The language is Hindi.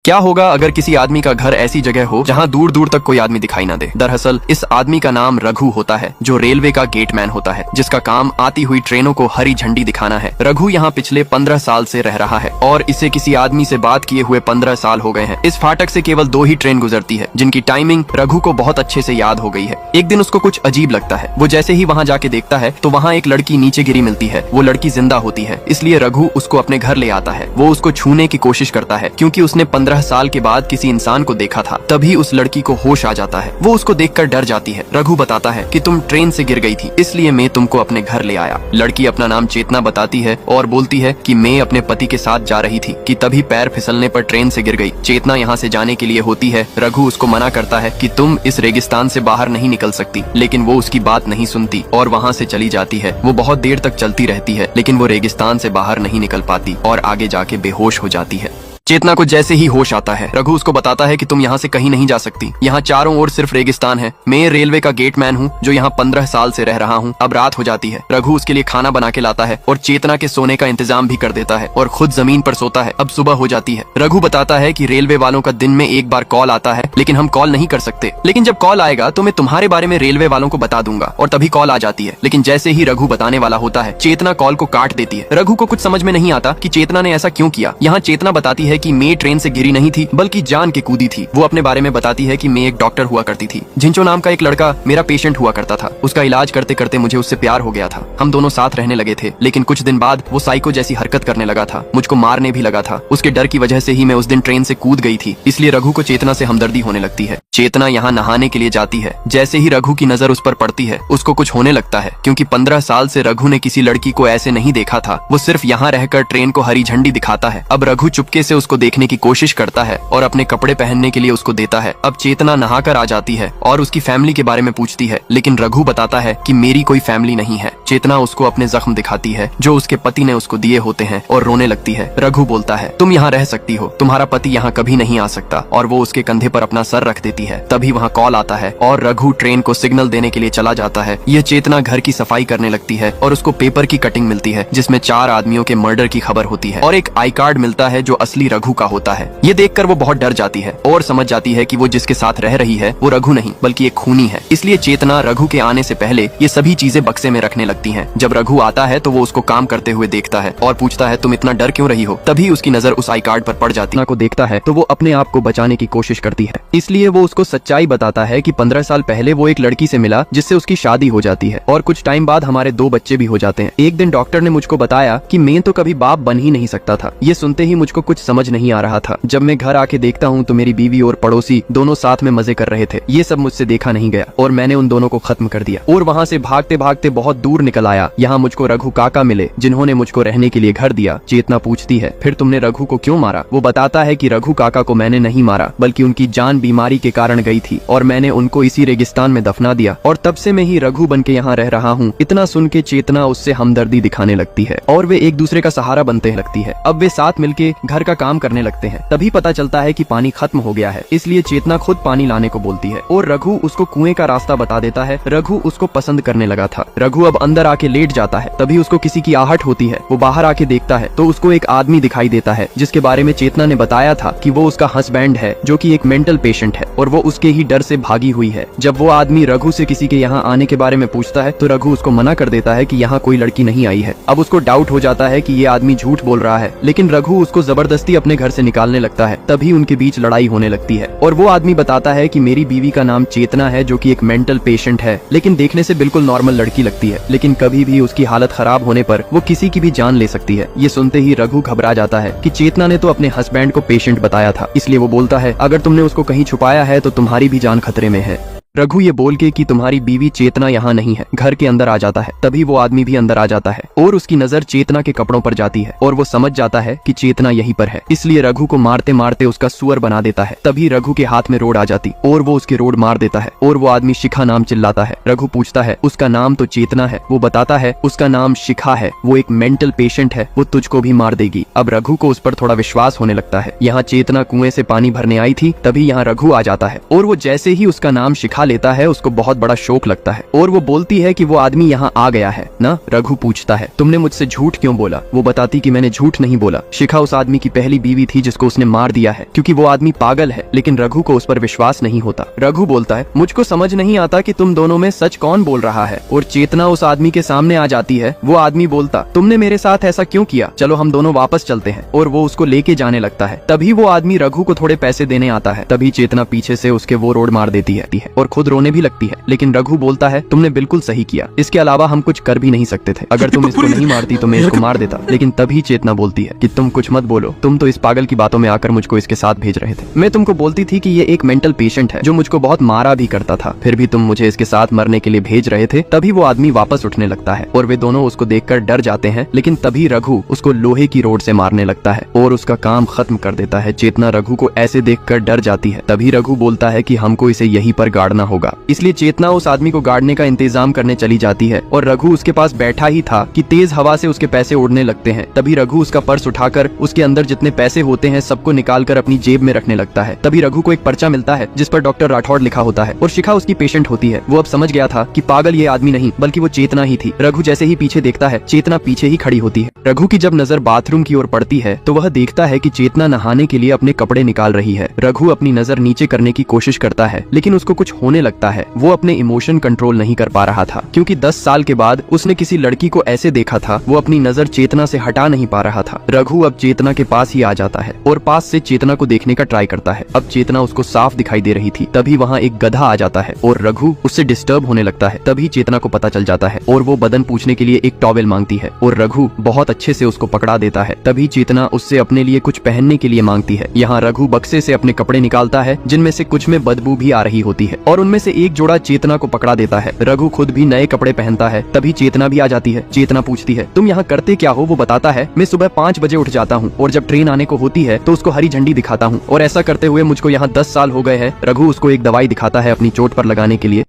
क्या होगा अगर किसी आदमी का घर ऐसी जगह हो जहां दूर दूर तक कोई आदमी दिखाई ना दे। दरअसल इस आदमी का नाम रघु होता है, जो रेलवे का गेटमैन होता है, जिसका काम आती हुई ट्रेनों को हरी झंडी दिखाना है। रघु यहाँ पिछले 15 साल से रह रहा है और इसे किसी आदमी से बात किए हुए 15 साल हो गए हैं। इस फाटक से केवल 2 ही ट्रेन गुजरती है, जिनकी टाइमिंग रघु को बहुत अच्छे से याद हो गई है। एक दिन उसको कुछ अजीब लगता है। वो जैसे ही वहाँ जाके देखता है तो वहाँ एक लड़की नीचे गिरी मिलती है। वो लड़की जिंदा होती है, इसलिए रघु उसको अपने घर ले आता है। वो उसको छूने की कोशिश करता है, क्योंकि उसने 15 साल के बाद किसी इंसान को देखा था। तभी उस लड़की को होश आ जाता है। वो उसको देखकर डर जाती है। रघु बताता है कि तुम ट्रेन से गिर गई थी, इसलिए मैं तुमको अपने घर ले आया। लड़की अपना नाम चेतना बताती है और बोलती है कि मैं अपने पति के साथ जा रही थी कि तभी पैर फिसलने पर ट्रेन से गिर गई। चेतना यहाँ से जाने के लिए होती है। रघु उसको मना करता है कि तुम इस रेगिस्तान से बाहर नहीं निकल सकती, लेकिन वो उसकी बात नहीं सुनती और वहाँ से चली जाती है। वो बहुत देर तक चलती रहती है, लेकिन वो रेगिस्तान से बाहर नहीं निकल पाती और आगे जाके बेहोश हो जाती है। चेतना को जैसे ही होश आता है, रघु उसको बताता है कि तुम यहाँ से कहीं नहीं जा सकती। यहाँ चारों ओर सिर्फ रेगिस्तान है। मैं रेलवे का गेटमैन हूँ जो यहाँ 15 साल से रह रहा हूँ। अब रात हो जाती है। रघु उसके लिए खाना बना के लाता है और चेतना के सोने का इंतजाम भी कर देता है और खुद जमीन पर सोता है। अब सुबह हो जाती है। रघु बताता है कि रेलवे वालों का दिन में एक बार कॉल आता है, लेकिन हम कॉल नहीं कर सकते। लेकिन जब कॉल आएगा तो मैं तुम्हारे बारे में रेलवे वालों को बता दूंगा। और तभी कॉल आ जाती है। लेकिन जैसे ही रघु बताने वाला होता है, चेतना कॉल को काट देती है। रघु को कुछ समझ में नहीं आता कि चेतना ने ऐसा क्यों किया। यहाँ चेतना बताती है कि मैं ट्रेन से गिरी नहीं थी, बल्कि जान के कूदी थी। वो अपने बारे में बताती है कि मैं एक डॉक्टर हुआ करती थी। झिंचो नाम का एक लड़का मेरा पेशेंट हुआ करता था। उसका इलाज करते करते मुझे उससे प्यार हो गया था। हम दोनों साथ रहने लगे थे, लेकिन कुछ दिन बाद वो साइको जैसी हरकत करने लगा था। मुझको मारने भी लगा था। उसके डर की वजह से ही मैं उस दिन ट्रेन से कूद गई थी। इसलिए रघु को चेतना से हमदर्दी होने लगती है। चेतना यहाँ नहाने के लिए जाती है। जैसे ही रघु की नजर उस पर पड़ती है, उसको कुछ होने लगता है, क्योंकि 15 साल से रघु ने किसी लड़की को ऐसे नहीं देखा था। वो सिर्फ यहाँ रहकर ट्रेन को हरी झंडी दिखाता है। अब रघु चुपके से उसको देखने की कोशिश करता है और अपने कपड़े पहनने के लिए उसको देता है। अब चेतना नहाकर आ जाती है और उसकी फैमिली के बारे में पूछती है, लेकिन रघु बताता है कि मेरी कोई फैमिली नहीं है। चेतना उसको अपने जख्म दिखाती है जो उसके पति ने उसको दिए होते हैं और रोने लगती है। रघु बोलता है, तुम यहाँ रह सकती हो, तुम्हारा पति यहाँ कभी नहीं आ सकता, और वो उसके कंधे पर अपना सर रख देती है। तभी वहाँ कॉल आता है और रघु ट्रेन को सिग्नल देने के लिए चला जाता है। यह चेतना घर की सफाई करने लगती है और उसको पेपर की कटिंग मिलती है, जिसमें 4 आदमियों के मर्डर की खबर होती है और एक आई कार्ड मिलता है जो असली रघु का होता है। ये देखकर वो बहुत डर जाती है और समझ जाती है कि वो जिसके साथ रह रही है वो रघु नहीं बल्कि एक खूनी है। इसलिए चेतना रघु के आने से पहले ये सभी चीजें बक्से में रखने लगती हैं। जब रघु आता है तो वो उसको काम करते हुए देखता है और पूछता है, तुम इतना डर क्यों रही हो? तभी उसकी नजर उस आई कार्ड पर पड़ जाती है। को देखता है तो वो अपने आप को बचाने की कोशिश करती है। इसलिए वो उसको सच्चाई बताता है कि 15 साल पहले वो एक लड़की से मिला जिससे उसकी शादी हो जाती है और कुछ टाइम बाद हमारे 2 बच्चे भी हो जाते हैं। एक दिन डॉक्टर ने मुझको बताया कि मैं तो कभी बाप बन ही नहीं सकता था। ये सुनते ही मुझको कुछ समझ नहीं आ रहा था। जब मैं घर आके देखता हूँ तो मेरी बीवी और पड़ोसी दोनों साथ में मजे कर रहे थे। ये सब मुझसे देखा नहीं गया और मैंने उन दोनों को खत्म कर दिया और वहाँ से भागते भागते बहुत दूर निकल आया। यहाँ मुझको रघु काका मिले, जिन्होंने मुझको रहने के लिए घर दिया। चेतना पूछती है, फिर तुमने रघु को क्यों मारा? वो बताता है कि रघु काका को मैंने नहीं मारा, बल्कि उनकी जान बीमारी के कारण गई थी और मैंने उनको इसी रेगिस्तान में दफना दिया और तब से मैं ही रघु बन के यहाँ रह रहा हूँ। इतना सुन के चेतना उससे हमदर्दी दिखाने लगती है और वे एक दूसरे का सहारा बनते लगती है। अब वे साथ मिलके घर का काम करने लगते हैं। तभी पता चलता है कि पानी खत्म हो गया है, इसलिए चेतना खुद पानी लाने को बोलती है और रघु उसको कुएं का रास्ता बता देता है। रघु उसको पसंद करने लगा था। रघु अब अंदर आके लेट जाता है। तभी उसको किसी की आहट होती है। वो बाहर आके देखता है तो उसको एक आदमी दिखाई देता है, जिसके बारे में चेतना ने बताया था कि वो उसका हस्बैंड है, जो कि एक मेंटल पेशेंट है और वो उसके ही डर से भागी हुई है। जब वो आदमी रघु से किसी के यहाँ आने के बारे में पूछता है तो रघु उसको मना कर देता है कि यहाँ कोई लड़की नहीं आई है। अब उसको डाउट हो जाता है कि ये आदमी झूठ बोल रहा है, लेकिन रघु उसको जबरदस्ती अपने घर से निकालने लगता है। तभी उनके बीच लड़ाई होने लगती है और वो आदमी बताता है कि मेरी बीवी का नाम चेतना है, जो कि एक मेंटल पेशेंट है, लेकिन देखने से बिल्कुल नॉर्मल लड़की लगती है, लेकिन कभी भी उसकी हालत खराब होने पर वो किसी की भी जान ले सकती है। ये सुनते ही रघु घबरा जाता है कि चेतना ने तो अपने हस्बैंड को पेशेंट बताया था। इसलिए वो बोलता है, अगर तुमने उसको कहीं छुपाया है तो तुम्हारी भी जान खतरे में है। रघु ये बोल के कि तुम्हारी बीवी चेतना यहाँ नहीं है, घर के अंदर आ जाता है। तभी वो आदमी भी अंदर आ जाता है और उसकी नजर चेतना के कपड़ों पर जाती है और वो समझ जाता है कि चेतना यहीं पर है। इसलिए रघु को मारते मारते उसका सुअर बना देता है। तभी रघु के हाथ में रोड आ जाती और वो उसकी रोड मार देता है और वो आदमी शिखा नाम चिल्लाता है। रघु पूछता है, उसका नाम तो चेतना है। वो बताता है, उसका नाम शिखा है, वो एक मेंटल पेशेंट है, वो तुझको भी मार देगी। अब रघु को उस पर थोड़ा विश्वास होने लगता है। यहाँ चेतना कुएं से पानी भरने आई थी, तभी यहाँ रघु आ जाता है और वो जैसे ही उसका नाम शिखा उठा लेता है उसको बहुत बड़ा शौक लगता है और वो बोलती है कि वो आदमी यहाँ आ गया है ना। रघु पूछता है तुमने मुझसे झूठ क्यों बोला। वो बताती कि मैंने झूठ नहीं बोला, शिखा उस आदमी की पहली बीवी थी जिसको उसने मार दिया है क्योंकि वो आदमी पागल है। लेकिन रघु को उस पर विश्वास नहीं होता। रघु बोलता है मुझको समझ नहीं आता कि तुम दोनों में सच कौन बोल रहा है। और चेतना उस आदमी के सामने आ जाती है। वो आदमी बोलता तुमने मेरे साथ ऐसा क्यों किया, चलो हम दोनों वापस चलते हैं। और वो उसको लेके जाने लगता है। तभी वो आदमी रघु को थोड़े पैसे देने आता है। तभी चेतना पीछे से उसके वो रोड मार देती है और खुद रोने भी लगती है। लेकिन रघु बोलता है तुमने बिल्कुल सही किया, इसके अलावा हम कुछ कर भी नहीं सकते थे। अगर तुम इसको नहीं मारती तो मैं इसको मार देता। लेकिन तभी चेतना बोलती है कि तुम कुछ मत बोलो, तुम तो इस पागल की बातों में आकर मुझको इसके साथ भेज रहे थे। मैं तुमको बोलती थी कि ये एक मेंटल पेशेंट है जो मुझको बहुत मारा भी करता था, फिर भी तुम मुझे इसके साथ मरने के लिए भेज रहे थे। तभी वो आदमी वापस उठने लगता है और वे दोनों उसको देखकर डर जाते हैं। लेकिन तभी रघु उसको लोहे की रोड से मारने लगता है और उसका काम खत्म कर देता है। चेतना रघु को ऐसे देखकर डर जाती है। तभी रघु बोलता है कि हमको इसे यहीं पर गाड़ना होगा। इसलिए चेतना उस आदमी को गाड़ने का इंतजाम करने चली जाती है और रघु उसके पास बैठा ही था कि तेज हवा से उसके पैसे उड़ने लगते हैं। तभी रघु उसका पर्स उठाकर उसके अंदर जितने पैसे होते हैं सबको निकालकर अपनी जेब में रखने लगता है। तभी रघु को एक पर्चा मिलता है जिस पर डॉक्टर राठौड़ लिखा होता है और शिखा उसकी पेशेंट होती है। वो अब समझ गया था कि पागल ये आदमी नहीं बल्कि वो चेतना ही थी। रघु जैसे ही पीछे देखता है चेतना पीछे ही खड़ी होती है। रघु की जब नजर बाथरूम की ओर पड़ती है तो वह देखता है कि चेतना नहाने के लिए अपने कपड़े निकाल रही है। रघु अपनी नजर नीचे करने की कोशिश करता है लेकिन उसको कुछ होने लगता है। वो अपने इमोशन कंट्रोल नहीं कर पा रहा था क्योंकि 10 साल के बाद उसने किसी लड़की को ऐसे देखा था। वो अपनी नजर चेतना से हटा नहीं पा रहा था। रघु अब चेतना के पास ही आ जाता है और पास से चेतना को देखने का ट्राई करता है। अब चेतना उसको साफ दिखाई दे रही थी। तभी वहाँ एक गधा आ जाता है और रघु उससे डिस्टर्ब होने लगता है। तभी चेतना को पता चल जाता है और वो बदन पूछने के लिए एक टॉवेल मांगती है और रघु बहुत अच्छे से उसको पकड़ा देता है। तभी चेतना उससे अपने लिए कुछ पहनने के लिए मांगती है। यहाँ रघु बक्से से अपने कपड़े निकालता है जिनमें से कुछ में बदबू भी आ रही होती है और उनमें से एक जोड़ा चेतना को पकड़ा देता है। रघु खुद भी नए कपड़े पहनता है। तभी चेतना भी आ जाती है। चेतना पूछती है तुम यहाँ करते क्या हो। वो बताता है मैं सुबह 5 बजे उठ जाता हूँ और जब ट्रेन आने को होती है तो उसको हरी झंडी दिखाता हूँ और ऐसा करते हुए मुझको यहाँ 10 साल हो गए हैं। रघु उसको एक दवाई दिखाता है अपनी चोट पर लगाने के लिए।